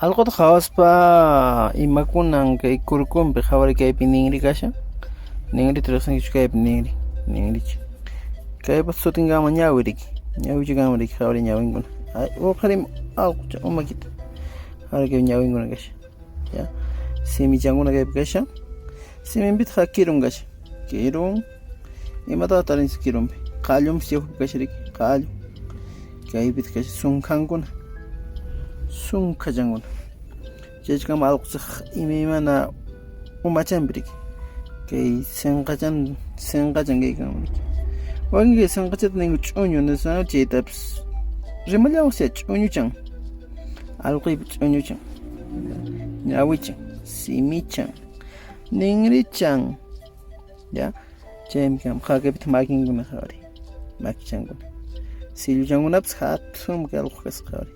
Alqota qhawaspa imakunan kay kurkumpi qhawari kaypi ninri kashan. Ninri riqsinkichu kaypi ninrichi. Kaypa sutinkaman ñawiriki. Ñawichikaman riki qhawari ñawinkuna. Ay uqarim alqucha umakita. Qhawari kaypi ñawinkuna kashan. Ya. Simichankuna kaypi kashan. Siminpita qa kirun kashan. Kirun imataqa tarinchik kirunpi. Qallunpis yawqpi kashariki. Qallu. Kaypita kashan sunqankuna. Sunqachankuna. Chaychikama alquchaq imaymana umachanpiriki. Kay sinqachan kaykanmaniki. Wakin kay sinqachata ningu ch'uñu nisqa chaytapis rimallawan siya ch'uñuchan. Alquypi ch'uñuchan. Ñawichan, simichan, ninrichan. Ya. Chaymi kama qhakipita makinkuna qhawari. Makichankuna. Silluchankunapis hatun alqu kasqa qhawari.